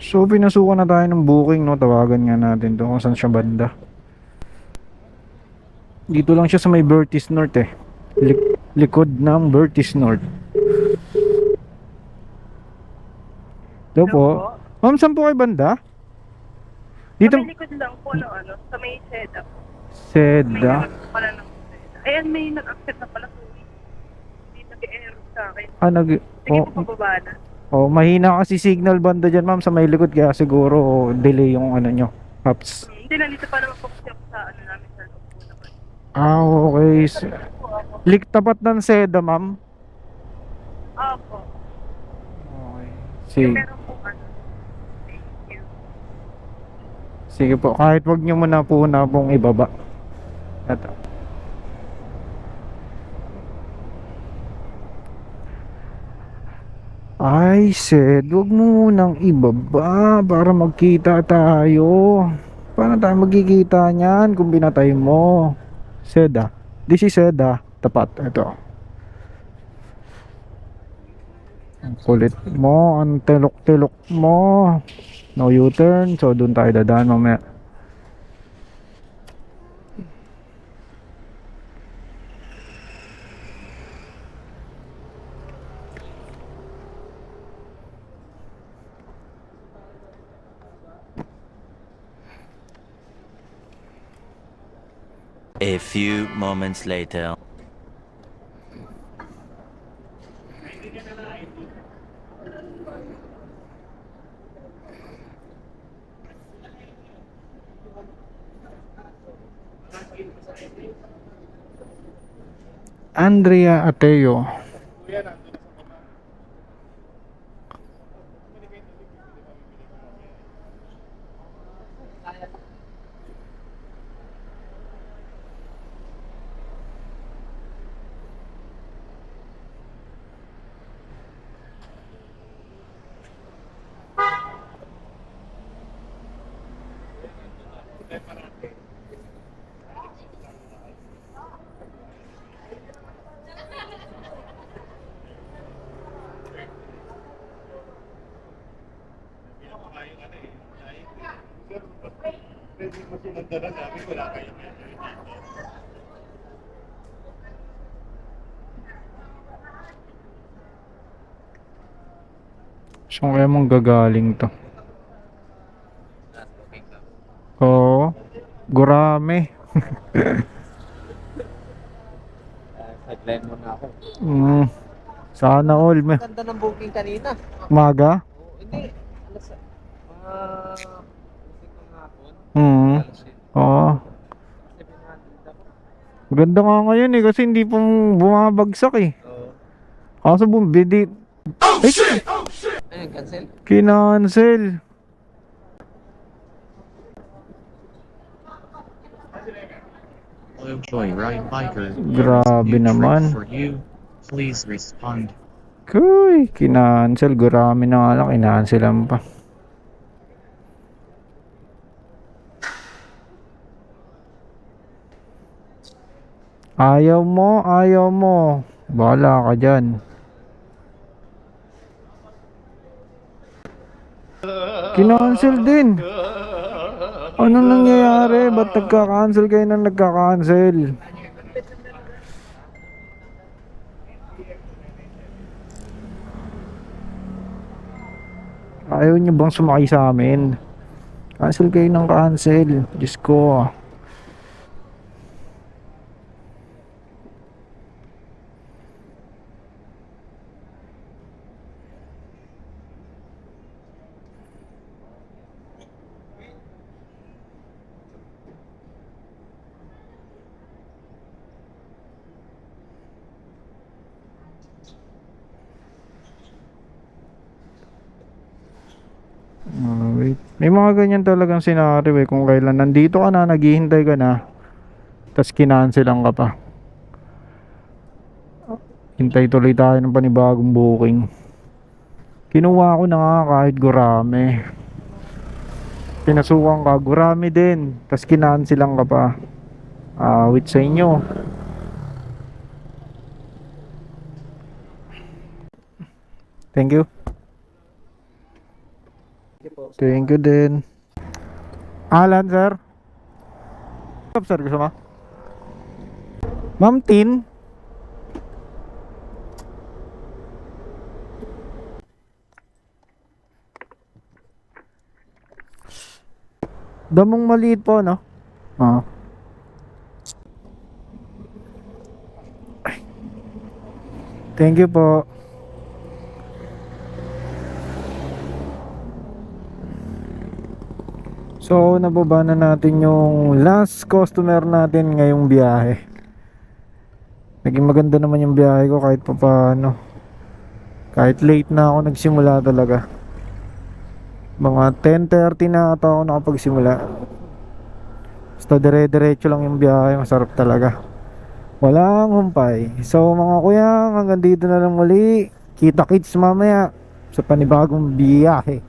So, pinasukan na tayo ng booking, no? Tawagan nga natin to kung saan siya banda. Dito lang siya sa may Bertis North eh. Likod ng Bertis North. Ito Hello po. po. Ma'am, saan po kayo banda? Sa Dito. may likod lang po ng ano, sa may setup. May Seda. harap pala ng setup. Ayan, may nag-accept na pala. Sorry. Hindi nag-error sa akin. Ah, Sige po, pababa na. mahina kasi signal banda dyan, ma'am, sa may likod. Kaya siguro delay yung ano nyo. Apps. Hindi, nandito pa naman po kasi ako sa ano namin sa loob po naman. Ah, okay. Po ako. Tapat ng Seda, ma'am. Opo. Okay. Yung Sige. meron po ano. Thank you. Sige po. Kahit wag nyo muna po na pong ibaba. Ito. Ay, Sed, wag mo munang ibaba para magkita tayo. Paano tayo magkikita niyan kung binatay mo? Seda. This is Seda. Tapat. Ito. Ang kulit mo. Ang tilok-tilok mo. No U-turn. So, dun tayo dadaan mamaya. A few moments later. Andrea Ateo. Saan kaya mong gagaling to? Oo. Gurame. Sideline mo na ako. Sana all. Ganda ng booking kanina. Umaga? Oo, hindi. Alas, mga booking ng hapon. Alas Oo. 700 ako. Maganda nga ngayon eh kasi hindi pong bumabagsak eh. Oo. Kaso bumibili. Ay, Ayun, cancel? kinancel. Hello, Joyride Biker. Grabe There is a new naman. trip for you. Please respond. Kuy, kinancel. Gurami na nga lang. Kinancelan pa. Ayaw mo, ayaw mo. Bahala ka dyan. Kinancel din. Ano nangyayari? Ba't nagka-cancel kayo na nagka-cancel? Ayaw nyo bang sumakay sa amin? Cancel kayo ng cancel. Diyos ko. Wait. May mga ganyan talagang scenario eh. Kung kailan nandito ka na, naghihintay ka na, tapos kinancelan ka pa. Hintay tuloy tayo ng panibagong booking. Kinuha ko na nga kahit gurame. Pinasukan ka, gurame din. Tapos kinancelan ka pa. Wait sa inyo. Thank you. Sige po. Thank you din. Alan, sir. Stop, sir. Gusto mo? Ma'am Tin. Damong maliit po, no? Ah. Thank you po. So, nababa na natin yung last customer natin ngayong biyahe. Naging maganda naman yung biyahe ko kahit pa paano. Kahit late na ako nagsimula talaga. Mga 10:30 na ata ako nakapagsimula. Basta dire-diretso lang yung biyahe, masarap talaga. Walang humpay. So mga kuyang, hanggang dito na lang muli. Kita-kits mamaya sa panibagong biyahe.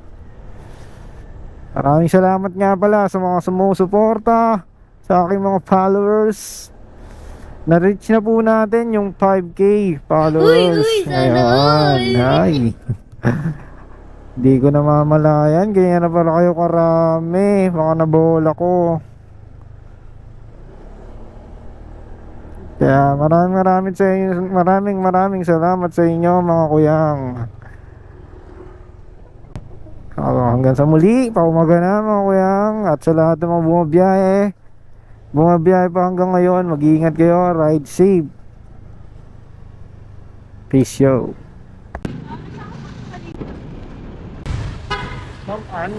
Maraming salamat nga pala sa mga sumusuporta, sa aking mga followers. Na-reach na po natin yung 5K followers. Ayan, ay. Di ko na mamalayan, ganyan na pala kayo karami. Baka nabola ko. Kaya maraming sa inyo, maraming salamat sa inyo mga kuyang. Hanggang sa muli, paumaga na mga kuyang. At sa lahat ng mga bumabiyahe pa hanggang ngayon, mag-iingat kayo, ride safe. Peace yo. Ma'am Ann,